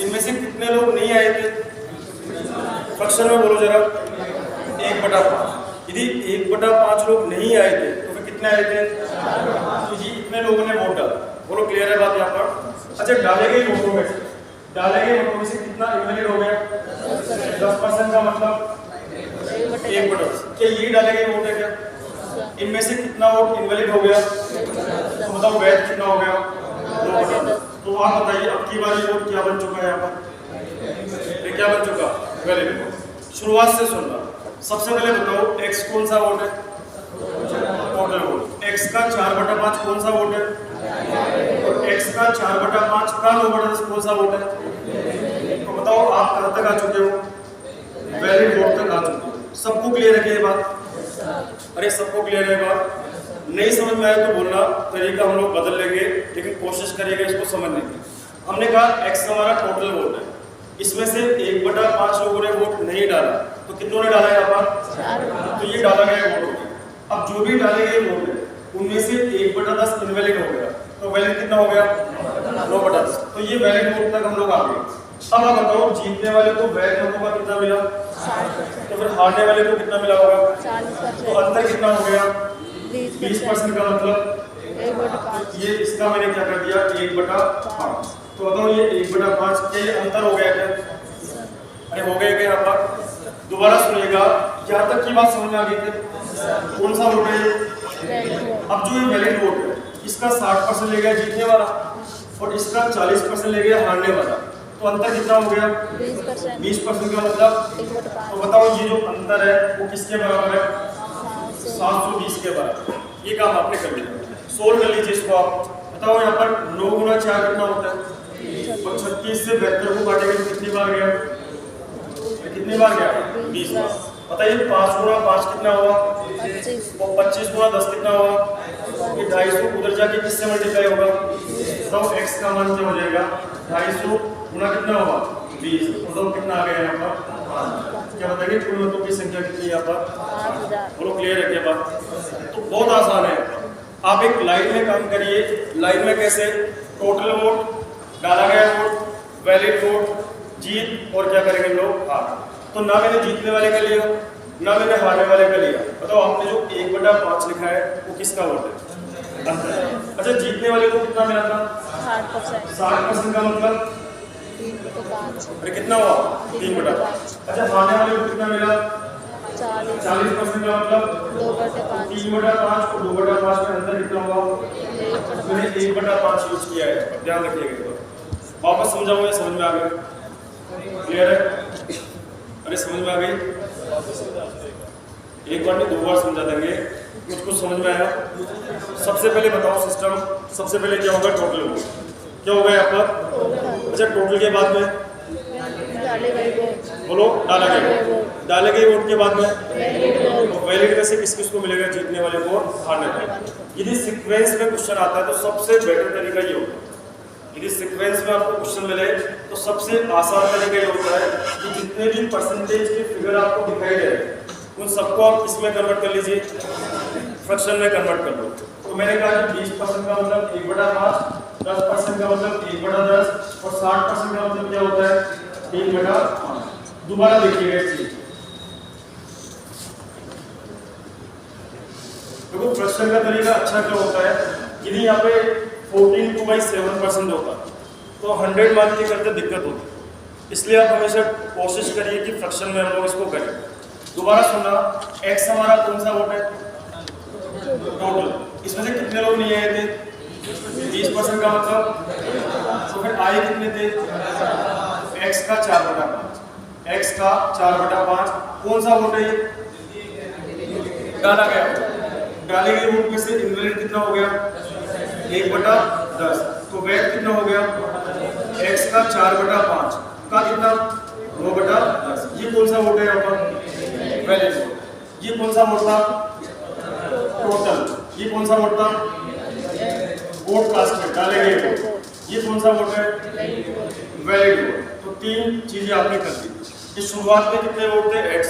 इनमें से कितने लोग नहीं आए थे? फ्रैक्शन में बोलो जरा। 1/5। यदि 1/5 लोग नहीं आए थे तो फिर कितने आए थे? तो जी इतने लोगों ने वोट डाला। बोलो क्लियर है बात यहाँ पर? अच्छा, डाले गए वोटों में से कितना इनवैलिड हो गया? 10% का मतलब 1/10। क्या ये डाले गए वोट है क्या? इनमें से कितना वोट इनवैलिड हो गया? तो बताओ वैध कितना हो गया? 2/10। तो आप बताइए अब की बार ये वोट क्या बन चुका है यहाँ पर? ये क्या बन चुका? Valid vote. शुरुआत से सुनना। सबसे पहले बताओ x कौन सा वोट है? Total vote. x का 4/5 कौन सा वोट है? और x का 4/5 का 9/10 कौन सा वोट है? तो बताओ आप कहाँ तक आ चुके हो? वैलिड वोट तक आ चुके हो। सबको क्लियर है क्या ये बात? अरे सबको क्लियर है बात? नहीं समझ में आया तो बोलना, तरीका हम लोग बदल लेंगे, लेकिन कोशिश करिएगा इसको समझने की। हमने कहा x हमारा टोटल वोट है, इसमें से 1/5 लोगों ने वोट नहीं डाला। तो कितनों ने डाला यहाँ पर? तो ये डाला गया वोट हो गया। अब जो भी डाले गए वोट है उनमें से 1/10 इनवैलिड हो गया। तो वैलिड कितना हो गया? 9/10। तो ये वैलिड वोट तक हम लोग आ गए। अब आप बताओ जीतने वाले को वैध मतों का कितना मिला? तो फिर हारने वाले को कितना मिला होगा? 40%। तो अंतर कितना हो गया? 20% का मतलब 1/5। ये इसका मैंने क्या कर दिया? 1/5। तो बताओ ये 1/5 के अंतर हो गया क्या? अरे हो गया क्या यहाँ पर? दोबारा सुनिएगा, यहाँ तक की बात समझ में आ गई थी? कौन सा वोट है ये? अब जो ये वैलिड वोट है इसका 60% ले गया जीतने वाला और इसका 40% ले गया हारने वाला। तो अंतर कितना हो गया? 20% का मतलब 1/5। तो बताओ ये जो अंतर है वो किसके बराबर है? 720 के बराबर। ये काम आपने कर लिया। सोल्व कर लीजिए इसको आप। बताओ यहाँ पर 9 गुना 4 कितना होता है? और 36 से 72 को काटेंगे तो कितनी बार गया? कितनी बार गया? 20 बार। बताइए 5 गुना 5 कितना हुआ? 25। और 25 गुना 10 कितना हुआ? ये 250 उधर जाके किससे मल्टीप्लाई होगा? तो x का मान क्या हो जाएगा? 250 गुना कितना होगा? 20। तो कितना आ गया यहाँ पर? क्या बताइए कुल मतों की संख्या कितनी है यहाँ पर? बोलो क्लियर है क्या बात? तो बहुत आसान है। आप एक लाइन में काम करिए। लाइन में कैसे? टोटल वोट, डाला गया वोट, वैलिड वोट, जीत और क्या करेंगे लोग? हार। तो ना मैंने जीतने वाले का लिया ना मैंने हारने वाले का लिया। बताओ आपने जो 1/5 लिखा है वो किसका वोट है? अच्छा, जीतने वाले को कितना मिला था? 60% का मतलब 3/5। अरे कितना हुआ? 3/5। अच्छा, हारने वाले को कितना मिला? 40% का मतलब 2/5। 3/5 और 2/5 में अंतर कितना हुआ? मैंने 1/5 यूज किया है। ध्यान रखिएगा। वापस समझाऊंगा, समझ में आ गया? क्लियर है? अरे समझ में आ गई? एक बार नहीं 2 बार समझा देंगे। कुछ समझ में आया? सबसे पहले बताओ सिस्टम। सबसे पहले क्या होगा? Total vote. क्या होगा यहाँ पर? अच्छा, टोटल के बाद में बोलो डाला गया। डाले गए वोट के बाद में वैलिड में से किस किस को मिलेगा? जीतने वाले को, हारने वाले। यदि सीक्वेंस में क्वेश्चन आता है तो सबसे बेटर तरीका ये होगा। यदि सीक्वेंस में आपको क्वेश्चन मिले तो सबसे आसान तरीका ये होता है कि जितने भी परसेंटेज के फिगर आपको दिखाई दे रहे हैं उन सबको आप इसमें कन्वर्ट कर लीजिए, फ्रैक्शन में कन्वर्ट कर लो। तो मैंने कहा कि 20% का मतलब 1/5, 10% का मतलब 1/10 और 60% का मतलब क्या होता है 1/5। दोबारा देखिएगा इस चीज, देखो फ्रैक्शन का तरीका अच्छा क्या होता है, यदि यहाँ पे 14/7% होता तो 100 मान के करते दिक्कत होती, इसलिए आप हमेशा कोशिश करिए कि फ्रैक्शन में हम लोग इसको करें। दोबारा सुनना, x हमारा कौन सा वोट है टोटल, इसमें से कितने लोग नहीं आए थे 20% का मतलब, तो फिर आए कितने थे x का 4/5, x का 4/5 कौन सा वोट है ये डाला गया, डाले गए वोट में से इनवैलिड कितना हो गया 1/10, तो वैट कितना हो गया x का 4/5 का कितना 2/10, ये कौन सा वोट है यहाँ पर वैलिड वोट। ये कौन सा वोट था टोटल, ये कौन सा वोट था वोट कास्ट में डाले गए वोट, ये कौन सा वोट है वैलिड वोट। तो तीन चीजें आपने कर दी। इस शुरुआत में कितने वोट थे x,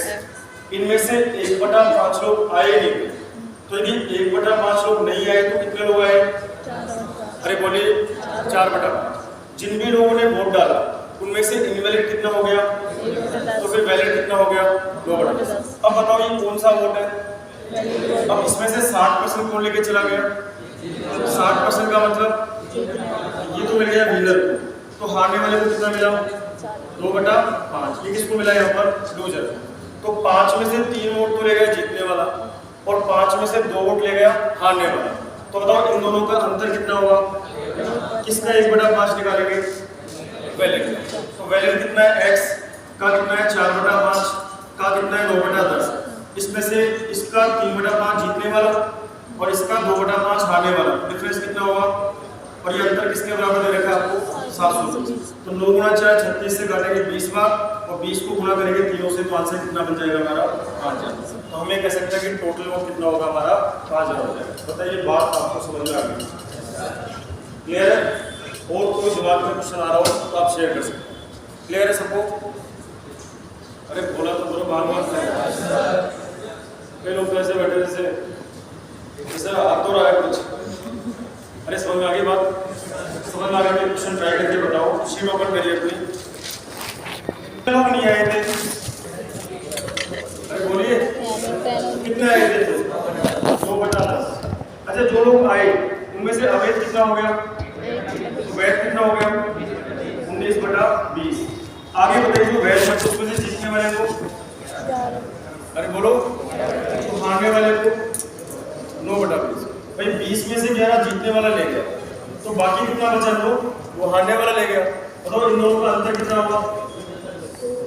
इनमें से 1/5 लोग आए नहीं, तो यदि 1/5 लोग नहीं आए तो कितने लोग आए, अरे बोलिए 4/5। जिन भी लोगों ने वोट डाला उनमें से इनवैलिड कितना हो गया, तो फिर वैलिड कितना हो गया 2/10। अब बताओ ये कौन सा वोट है, अब इसमें से 60% कौन लेके चला गया, 60% का मतलब ये तो मिल गया विनर को, तो हारने वाले को कितना मिला 2/5, ये किसको मिला यहाँ पर लूजर। तो 5 में से 3 वोट तो ले गया जीतने वाला और 5 में से 2 वोट ले गया हारने वाला। तो बताओ इन दोनों का अंतर कितना होगा, किसका 1/5 निकालेंगे वैलिड, तो वैलिड कितना है x का कितना है 4/5 का कितना है 9/10, इसमें से इसका 3/5 जीतने वाला और इसका 2/5 हारने वाला, डिफरेंस कितना होगा, और ये अंतर किसके बराबर दे रखा है आपको 700। तो 9 × 4 36 से काटेंगे 20 बार और 20 को गुणा करेंगे 3 से, तो आंसर कितना बन जाएगा हमारा 5000। तो हमें कह सकते हैं कि टोटल वोट कितना होगा हमारा 5000 हो जाएगा। बताइए बात आपको समझ में आ गई, क्लियर है? और कोई दिमाग में क्वेश्चन आ रहा हो तो आप शेयर कर सकते हैं, क्लियर है सबको? अरे बोला तो बोलो बार कई लोग ऐसे बैठे जैसे हाथ तो रहा है कुछ, अरे समझ में आ गई बात, समझ में आ गया? क्वेश्चन ट्राई करके बताओ, उसी में ओपन करिए अपनी। लोग नहीं आए थे, अरे बोलिए कितने आए थे 2/10। अच्छा जो लोग आए उनमें से अवैध कितना हो गया, वैध कितना हो गया 19/20। आगे बताइए जो वैध है उसमें से जीतने वाले को, अरे बोलो, तो हारने वाले को 9/20। भाई 20 में से 11 जीतने वाला ले गया, तो बाकी कितना बचा लोग, वो हारने वाला ले गया। बताओ इन दोनों का अंतर कितना होगा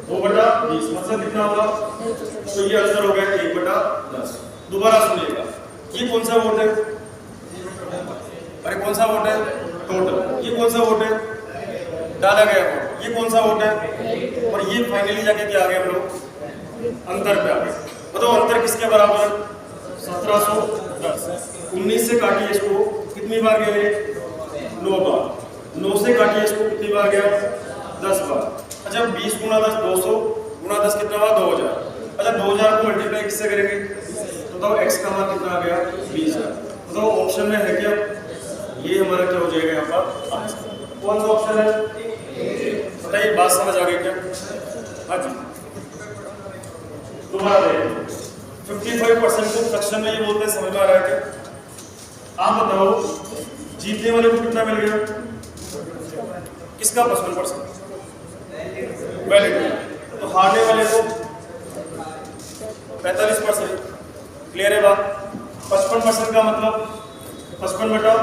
2/20, मतलब कितना होगा, तो ये अंतर हो गया 1/10। दोबारा सुनिएगा, ये कौन सा वोट है, अरे कौन सा वोट है टोटल, ये कौन सा वोट है डाला गया वोट, ये कौन सा वोट है, और ये फाइनली जाके क्या आ गए हम लोग अंतर पे आ गए। बताओ अंतर किसके बराबर 1710। 19 से काटिए इसको कितनी बार गए 9 बार, 9 से काटिए इसको कितनी बार गया 10 बार। अच्छा 20 × 10 200 × 10 कितना हुआ 2000। अच्छा 2000 को मल्टीप्लाई किससे करेंगे, तो बताओ x का मान कितना आ गया 20000। बताओ ऑप्शन में है क्या, ये हमारा क्या हो जाएगा यहाँ पर, कौन सा ऑप्शन है बताइए, बात समझ आ गई क्या? हाँ जी दोबारा देखिए, 55% को फ्रैक्शन में ये बोलते हैं, समझ में आ रहा है क्या? आप बताओ जीतने वाले को कितना मिल गया, किसका 55% वैलिड, तो हारने वाले को 45%। क्लियर है बात? 55% का मतलब 55/100,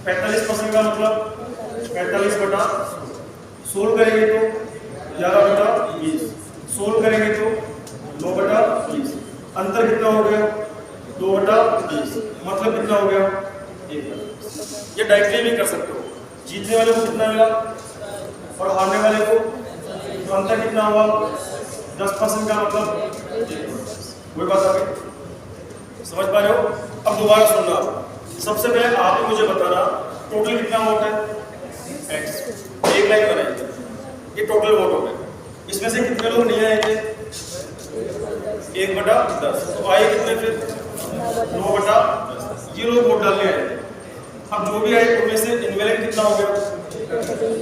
45% का मतलब 45/100। सोल्व करेंगे तो 11/20, सोल्व करेंगे तो 9/20। अंतर कितना हो गया 2/20, मतलब कितना हो गया 1। ये डायरेक्टली भी कर सकते हो, जीतने वाले को कितना मिला और हारने वाले को, तो अंतर कितना हुआ 10% का मतलब वही बात आ गई, समझ पा रहे हो? अब दोबारा सुनना, सबसे पहले आप ही मुझे बताना टोटल कितना वोट है x, एक लाइन बनाएंगे, ये टोटल वोट हो गए। इसमें से कितने लोग नहीं आएंगे? 1/10। तो आए कितने फिर? 9/10। ये लोग वोट डालने आए। अब जो भी आए उनमें से इनवैलिड कितना हो गया?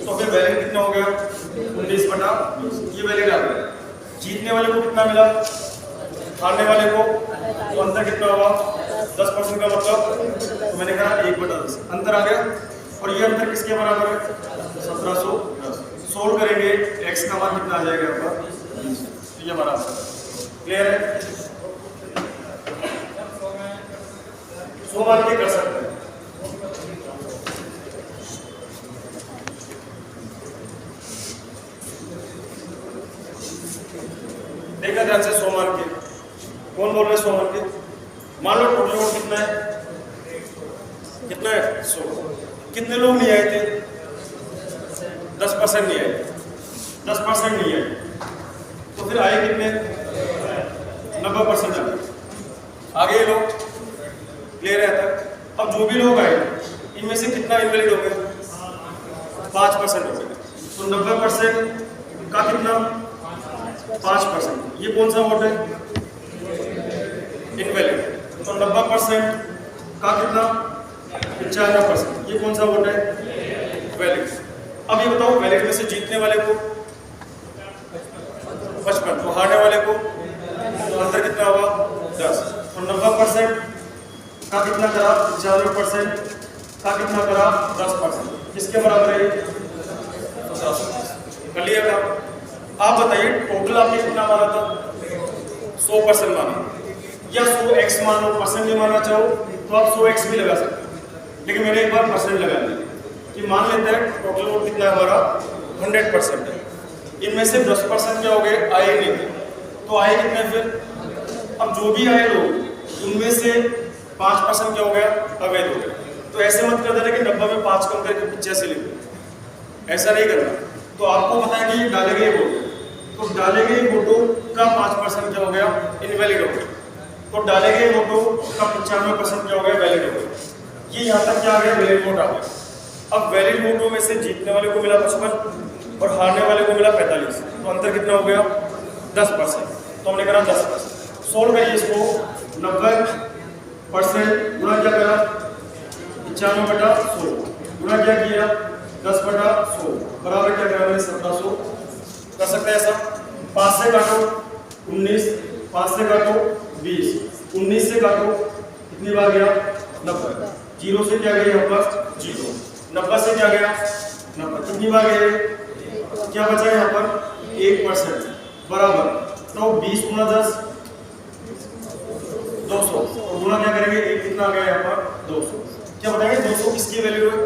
तो फिर वैलिड कितना हो गया? 19/20। ये वैलिड आ गया। जीतने वाले को कितना मिला? हारने वाले को? तो अंतर कितना हुआ? 10% का मतलब तो मैंने कहा 1/10 अंतर आ गया। और ये अंतर किसके बराबर है? 1710। सोल्व करेंगे x का मान कितना आ जाएगा आपका? ये बराबर। क्लियर है? 100 मान के कर सकते हैं। देखा ध्यान से 100 मान के। कौन बोल रहे हैं 100 मान के? मान लो टोटल वोट कितना है? कितना है? 100। कितने लोग नहीं आए थे? 10% नहीं आए। 10% नहीं आए तो फिर आए कितने? 90% आगे ये लोग। क्लियर है तक? अब जो भी लोग आए इनमें से कितना इनवैलिड हो गया? 5% हो गया। तो 90% का कितना? 5%। ये कौन सा वोट है? इनवैलिड। तो 90% का कितना? 95%। ये कौन सा वोट है? वैलिड। अब ये बताओ वैलिड में से जीतने वाले को 55, तो हारने वाले को तो अंतर कितना हुआ? 10। तो 90% का कितना करा? 95% का कितना करा? 10%। किसके बराबर है? 50। कर लिया काम। आप बताइए टोटल आपने कितना माना था? 100% माना, या 100x मानो, परसेंट नहीं मानना चाहो तो आप 100x भी लगा सकते हो, लेकिन मैंने एक बार परसेंट लगा दिया कि मान लेते हैं टोटल वोट कितना है हमारा? 100% है। इनमें से 10% क्या हो गए? आए नहीं थे। तो आए कितने फिर? अब जो भी आए लोग उनमें से 5% क्या हो गया? अवैध हो गया। तो ऐसे मत कर देना कि 90 में 5 कम करके 85 लिख दो, ऐसा नहीं करना। तो आपको पता है कि डाले गए वोट, तो डाले गए वोटों का 5% क्या हो गया? इनवैलिड हो गया। तो डाले गए वोटों का 95% क्या हो गया? वैलिड हो गया। ये यहाँ तक क्या आ गया? वैलिड वोट आ गया। अब वैलिड वोटों में से जीतने वाले को मिला 55 और हारने वाले को मिला 45। तो अंतर कितना हो गया? 10%। तो हमने करा 10%। सोल्व करिए इसको। 90% गुणा क्या करा? 95/100 गुणा क्या किया? 10/100 बराबर क्या करा? 1700। कर सकते हैं ऐसा? 5 से काटो 19, 5 से काटो 20, 19 से काटो कितनी बार गया? 90। 0 से क्या गया यहाँ पर? 0। 90 से क्या गया? 90। कितनी बार गए? क्या बचा यहाँ पर? 1% बराबर। तो 20 गुणा 10 200 और गुणा क्या करेंगे? 1 कितना आ गया यहाँ पर? 200। क्या बताएंगे 200 किसकी वैल्यू है?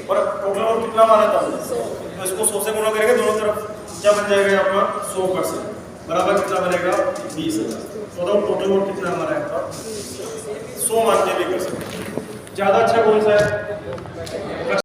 और टोटल और कितना माना था? तो इसको 100 से गुणा करेंगे दोनों तरफ, क्या बन जाएगा यहाँ पर? 100% बराबर कितना बनेगा? 20,000। तो टोटल वोट कितना हमारा यहाँ पर? 100 मान के भी कर सकते हैं। ज्यादा अच्छा कौन सा है?